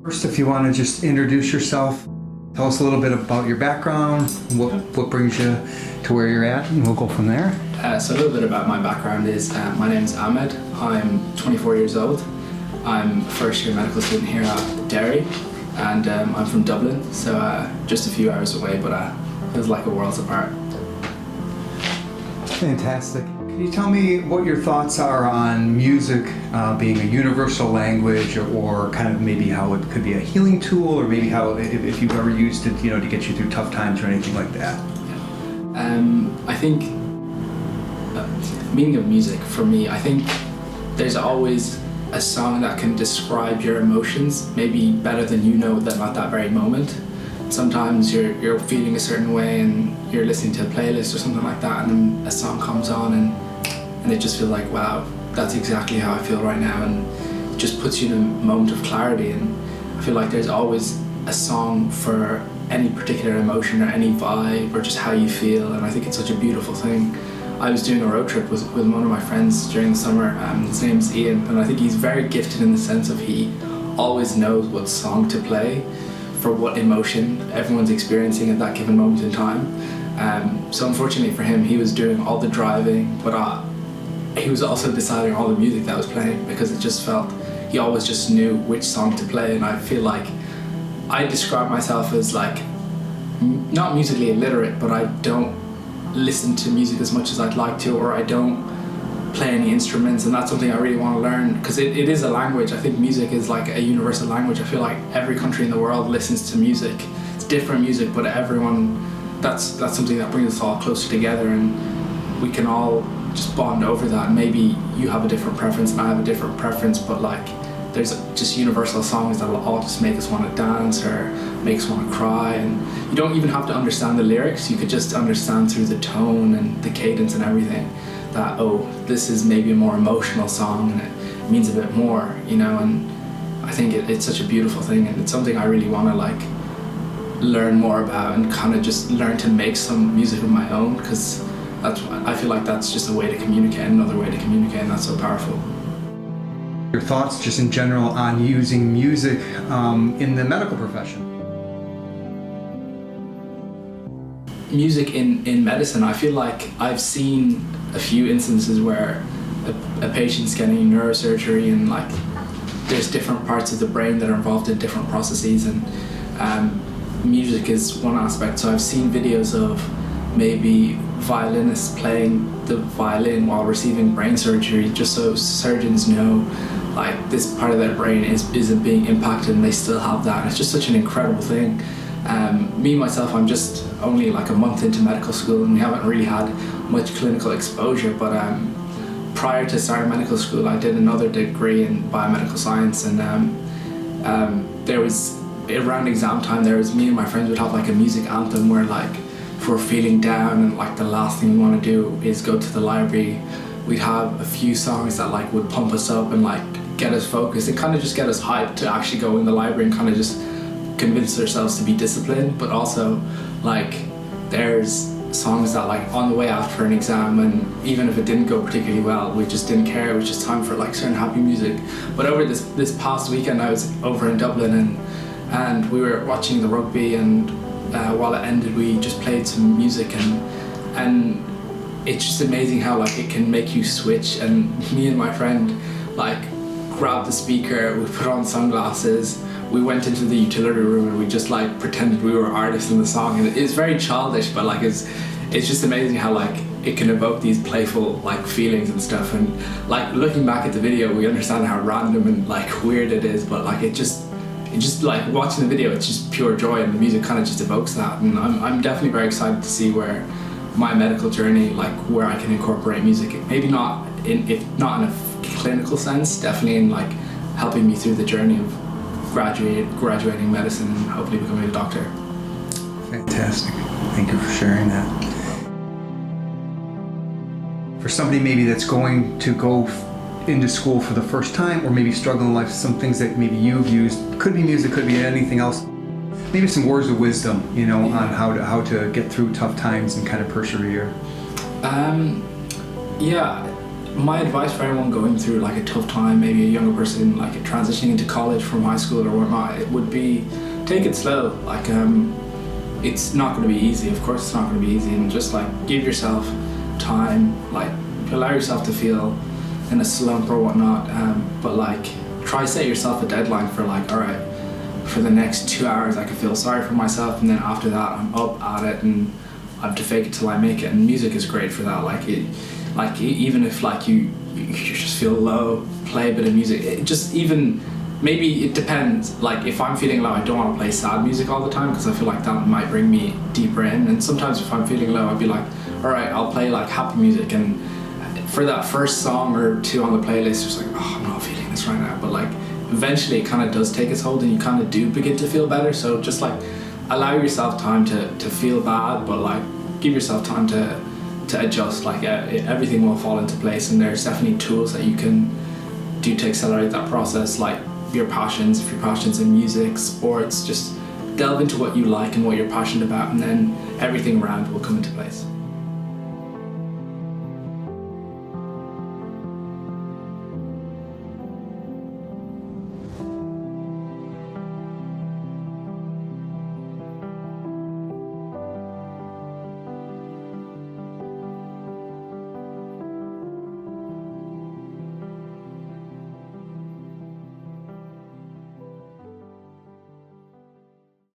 First, if you want to just introduce yourself, tell us a little bit about your background, what brings you to where you're at, and we'll go from there. So a little bit about my background is, my name's Amhed. I'm 24 years old. I'm a first year medical student here at DERRY, and I'm from Dublin, so just a few hours away, but feels like a world's apart. Fantastic. Can you tell me what your thoughts are on music being a universal language, or kind of maybe how it could be a healing tool, or maybe how, if you've ever used it, to get you through tough times or anything like that? I think, meaning of music for me, I think there's always a song that can describe your emotions, maybe better than you know them at that very moment. Sometimes you're feeling a certain way and you're listening to a playlist or something like that, and then a song comes on and it just feels like, wow, that's exactly how I feel right now, and it just puts you in a moment of clarity. And I feel like there's always a song for any particular emotion or any vibe or just how you feel, and I think it's such a beautiful thing. I was doing a road trip with one of my friends during the summer. His name's Ian, and I think he's very gifted in the sense of he always knows what song to play for what emotion everyone's experiencing at that given moment in time. So unfortunately for him, he was doing all the driving, but he was also deciding all the music that was playing, because it just felt, he always just knew which song to play. And I feel like I describe myself as like, not musically illiterate, but I don't listen to music as much as I'd like to, or I don't play any instruments, and that's something I really want to learn, because it is a language. I think music is like a universal language. I feel like every country in the world listens to music. It's different music, but everyone, that's something that brings us all closer together, and we can all just bond over that. Maybe you have a different preference and I have a different preference, but like there's just universal songs that will all just make us want to dance or make us want to cry, and you don't even have to understand the lyrics. You could just understand through the tone and the cadence and everything that, oh, this is maybe a more emotional song and it means a bit more, and I think it's such a beautiful thing, and it's something I really want to like learn more about and kind of just learn to make some music of my own, because I feel like that's just a way to communicate, another way to communicate, and that's so powerful. Your thoughts just in general on using music in the medical profession? Music in medicine, I feel like I've seen a few instances where a patient's getting neurosurgery, and like there's different parts of the brain that are involved in different processes, and music is one aspect. So I've seen videos of maybe violinists playing the violin while receiving brain surgery, just so surgeons know like this part of their brain isn't being impacted and they still have that. And it's just such an incredible thing. Me myself, I'm just only like a month into medical school, and we haven't really had much clinical exposure, but prior to starting medical school I did another degree in biomedical science, and there was, around exam time, there was, me and my friends would have like a music anthem where like if we're feeling down and like the last thing we want to do is go to the library, we'd have a few songs that like would pump us up and like get us focused and kind of just get us hyped to actually go in the library and kind of just convince ourselves to be disciplined. But also like there's songs that like on the way out for an exam, and even if it didn't go particularly well, we just didn't care. It was just time for like certain happy music. But over this past weekend I was over in Dublin, and we were watching the rugby, and while it ended we just played some music, and it's just amazing how like it can make you switch. And me and my friend like grabbed the speaker, we put on sunglasses, we went into the utility room, and we just like pretended we were artists in the song. And it's very childish, but like it's just amazing how like it can evoke these playful like feelings and stuff. And like looking back at the video, we understand how random and like weird it is, but like it just like watching the video, it's just pure joy, and the music kind of just evokes that. And I'm definitely very excited to see where my medical journey, like where I can incorporate music, maybe not in a clinical sense, definitely in like helping me through the journey of graduating medicine and hopefully becoming a doctor. Fantastic. Thank you for sharing that. For somebody maybe that's going to go into school for the first time, or maybe struggling in life, some things that maybe you've used, could be music, could be anything else, maybe some words of wisdom, on how to get through tough times and kind of persevere. Yeah, my advice for anyone going through like a tough time, maybe a younger person like transitioning into college from high school or whatnot, it would be take it slow. Like it's not going to be easy. Of course, it's not going to be easy, and just like give yourself time. Like allow yourself to feel in a slump or whatnot. But like try set yourself a deadline for like, all right, for the next 2 hours I can feel sorry for myself, and then after that I'm up at it and I have to fake it till I make it. And music is great for that. Even if like you just feel low, play a bit of music. It just even maybe it depends. Like if I'm feeling low, I don't want to play sad music all the time because I feel like that might bring me deeper in. And sometimes if I'm feeling low, I'd be like, all right, I'll play like happy music. And for that first song or two on the playlist, it's like, oh, I'm not feeling this right now. But like eventually it kind of does take its hold and you kind of do begin to feel better. So just like allow yourself time to feel bad, but like give yourself time to adjust. Like everything will fall into place, and there's definitely tools that you can do to accelerate that process, like your passions. If your passions in music, sports, just delve into what you like and what you're passionate about, and then everything around will come into place.